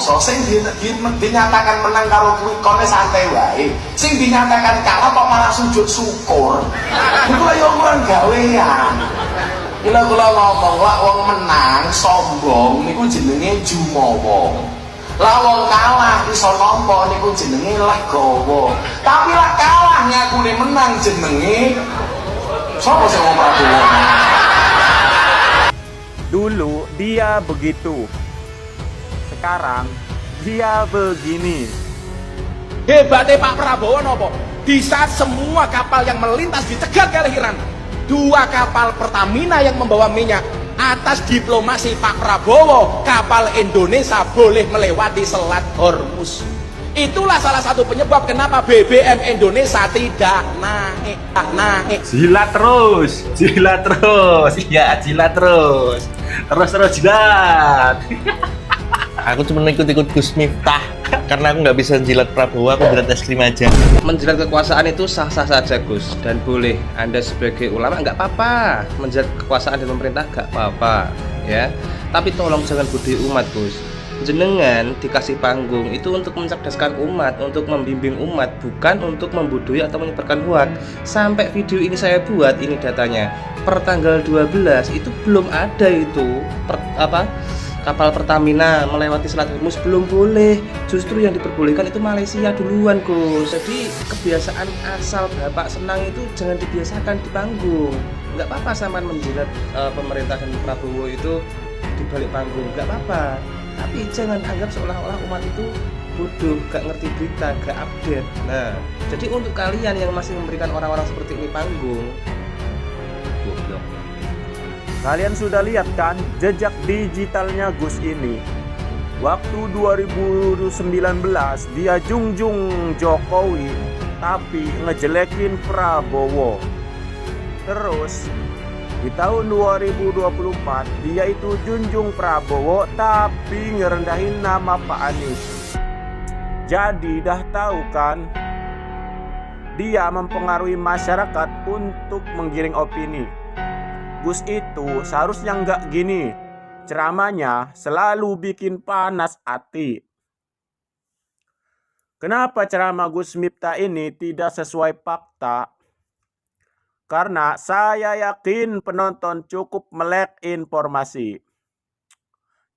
rumangsa sing dinyatakan menang karo kuwi kone santai wae. Sing dinyatakan kalah kok malah sujud syukur. Iku ya kurang gawean. Kula ngomong lak wong menang sombong niku jenenge jumawa. Lah wong kalah iso nampa niku jenenge legowo. Tapi lak kalah ngakune menang jenenge sapa sing ngomong Prabowo? Dulu dia begitu, sekarang dia begini. Hebatnya Pak Prabowo nopo? Di saat semua kapal yang melintas dicegat oleh Iran, 2 kapal Pertamina yang membawa minyak, atas diplomasi Pak Prabowo, kapal Indonesia boleh melewati Selat Hormuz. Itulah salah satu penyebab kenapa BBM Indonesia tidak naik. Jilat terus, iya jilat terus jilat. Aku cuma ikut-ikut Gus Miftah karena aku nggak bisa jilat Prabowo, aku jilat es krim aja. Menjilat kekuasaan itu sah-sah saja Gus, dan boleh. Anda sebagai ulama nggak apa-apa menjilat kekuasaan dan pemerintah, nggak apa-apa ya. Tapi tolong jangan bodohi umat Gus. Jenengan dikasih panggung itu untuk mencerdaskan umat, untuk membimbing umat, bukan untuk membodohi atau menyebarkan hoax. Sampai video ini saya buat, ini datanya per tanggal 12 itu belum ada itu kapal Pertamina melewati Selat Hormuz, belum boleh. Justru yang diperbolehkan itu Malaysia duluan Gus. Jadi kebiasaan asal bapak senang itu jangan dibiasakan di panggung. Nggak apa-apa sama menjilat pemerintah dan Prabowo itu di balik panggung, nggak apa-apa. Tapi jangan anggap seolah-olah umat itu bodoh, gak ngerti berita, gak update. Nah, jadi untuk kalian yang masih memberikan orang-orang seperti ini panggung, goblok. Kalian sudah lihat kan jejak digitalnya Gus ini. Waktu 2019 dia jungjung Jokowi tapi ngejelekin Prabowo. Terus di tahun 2024 dia itu junjung Prabowo tapi ngerendahin nama Pak Anies. Jadi dah tahu kan, dia mempengaruhi masyarakat untuk menggiring opini. Gus itu seharusnya nggak gini, ceramahnya selalu bikin panas hati. Kenapa ceramah Gus Miftah ini tidak sesuai fakta? Karena saya yakin penonton cukup melek informasi.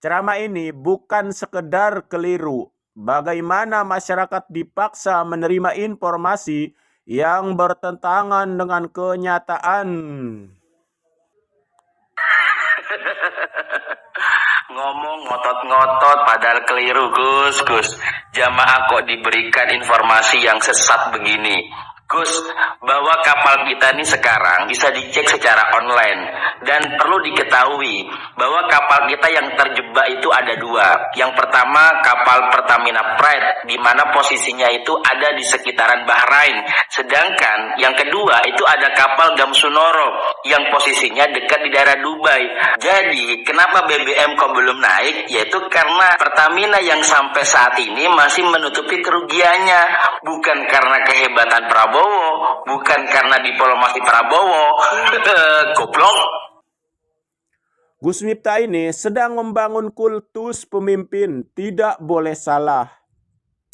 Ceramah ini bukan sekedar keliru. Bagaimana masyarakat dipaksa menerima informasi yang bertentangan dengan kenyataan. Ngomong ngotot-ngotot padahal keliru Gus. Jamaah kok diberikan informasi yang sesat begini. Gus, bahwa kapal kita ini sekarang bisa dicek secara online. Dan perlu diketahui bahwa kapal kita yang terjebak itu ada 2. Yang pertama kapal Pertamina Pride, di mana posisinya itu ada di sekitaran Bahrain. Sedangkan yang kedua itu ada kapal Gamsunoro yang posisinya dekat di daerah Dubai. Jadi kenapa BBM kok belum naik? Yaitu karena Pertamina yang sampai saat ini masih menutupi kerugiannya. Bukan karena kehebatan Prabowo, bukan karena diplomasi Prabowo. Goblok. Gus Miftah ini sedang membangun kultus pemimpin tidak boleh salah.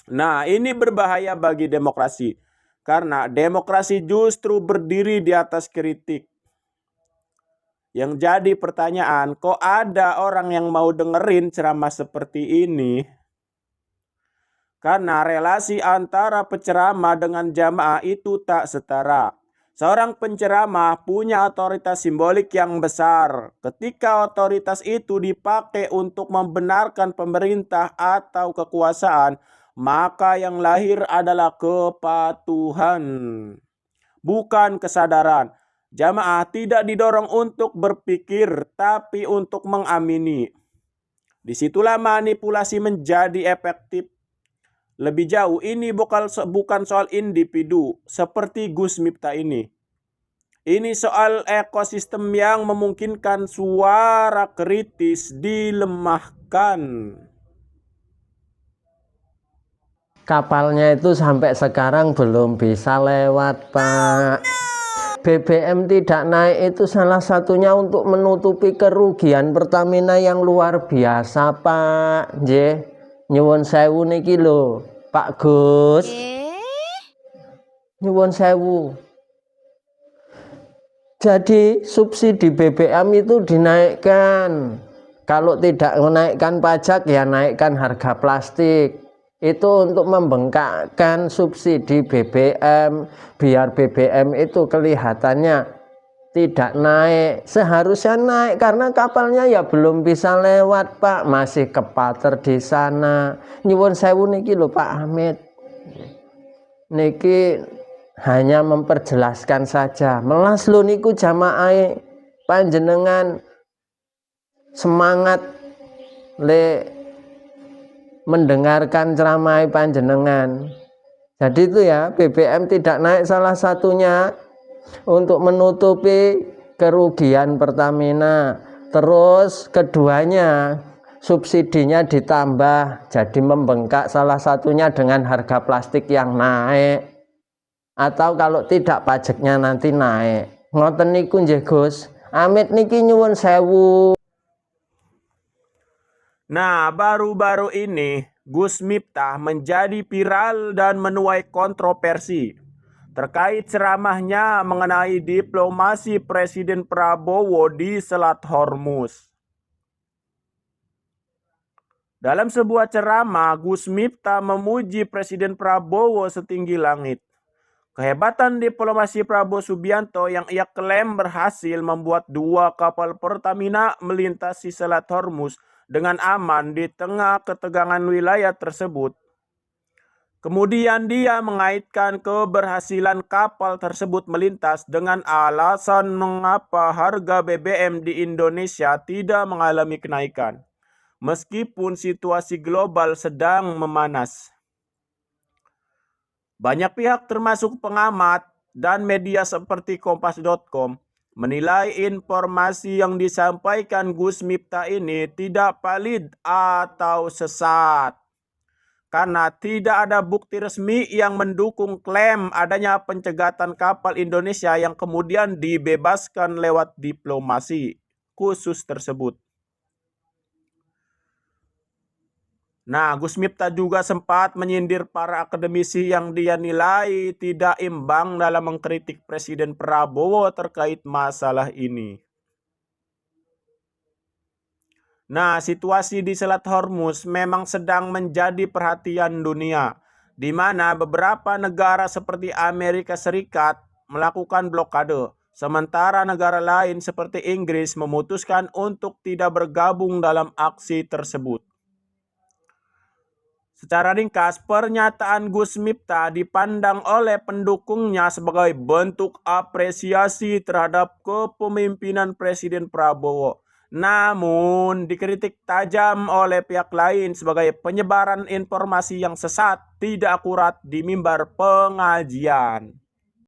Nah, ini berbahaya bagi demokrasi. Karena demokrasi justru berdiri di atas kritik. Yang jadi pertanyaan, kok ada orang yang mau dengerin ceramah seperti ini? Karena relasi antara penceramah dengan jamaah itu tak setara. Seorang penceramah punya otoritas simbolik yang besar. Ketika otoritas itu dipakai untuk membenarkan pemerintah atau kekuasaan, maka yang lahir adalah kepatuhan, bukan kesadaran. Jamaah tidak didorong untuk berpikir, tapi untuk mengamini. Disitulah manipulasi menjadi efektif. Lebih jauh, ini bukan soal individu seperti Gus Miftah ini. Ini soal ekosistem yang memungkinkan suara kritis dilemahkan. Kapalnya itu sampai sekarang belum bisa lewat, Pak. BBM tidak naik itu salah satunya untuk menutupi kerugian Pertamina yang luar biasa, Pak. Nyuwun sewu niki lho, Pak Gus. Nyuwun sewu. Jadi subsidi BBM itu dinaikkan. Kalau tidak menaikkan pajak ya naikkan harga plastik. Itu untuk membengkakkan subsidi BBM biar BBM itu kelihatannya tidak naik. Seharusnya naik karena kapalnya ya belum bisa lewat, Pak, masih kepater di sana. Nyuwun sewu niki lho Pak Hamid. Niki hanya memperjelaskan saja. Melas lho niku jamaah panjenengan semangat le mendengarkan ceramah panjenengan. Jadi itu ya, BBM tidak naik salah satunya untuk menutupi kerugian Pertamina. Terus keduanya subsidinya ditambah, jadi membengkak salah satunya dengan harga plastik yang naik. Atau kalau tidak pajaknya nanti naik. Ngoten niku nggih Gus. Amit niki nyuwun sewu. Nah, baru-baru ini Gus Miftah menjadi viral dan menuai kontroversi terkait ceramahnya mengenai diplomasi Presiden Prabowo di Selat Hormuz. Dalam sebuah ceramah, Gus Miftah memuji Presiden Prabowo setinggi langit. Kehebatan diplomasi Prabowo Subianto yang ia klaim berhasil membuat 2 kapal Pertamina melintasi Selat Hormuz dengan aman di tengah ketegangan wilayah tersebut. Kemudian dia mengaitkan keberhasilan kapal tersebut melintas dengan alasan mengapa harga BBM di Indonesia tidak mengalami kenaikan, meskipun situasi global sedang memanas. Banyak pihak termasuk pengamat dan media seperti Kompas.com menilai informasi yang disampaikan Gus Miftah ini tidak valid atau sesat. Karena tidak ada bukti resmi yang mendukung klaim adanya pencegatan kapal Indonesia yang kemudian dibebaskan lewat diplomasi khusus tersebut. Nah, Gus Miftah juga sempat menyindir para akademisi yang dia nilai tidak imbang dalam mengkritik Presiden Prabowo terkait masalah ini. Nah, situasi di Selat Hormuz memang sedang menjadi perhatian dunia, di mana beberapa negara seperti Amerika Serikat melakukan blokade, sementara negara lain seperti Inggris memutuskan untuk tidak bergabung dalam aksi tersebut. Secara ringkas, pernyataan Gus Miftah dipandang oleh pendukungnya sebagai bentuk apresiasi terhadap kepemimpinan Presiden Prabowo. Namun, dikritik tajam oleh pihak lain sebagai penyebaran informasi yang sesat, tidak akurat di mimbar pengajian.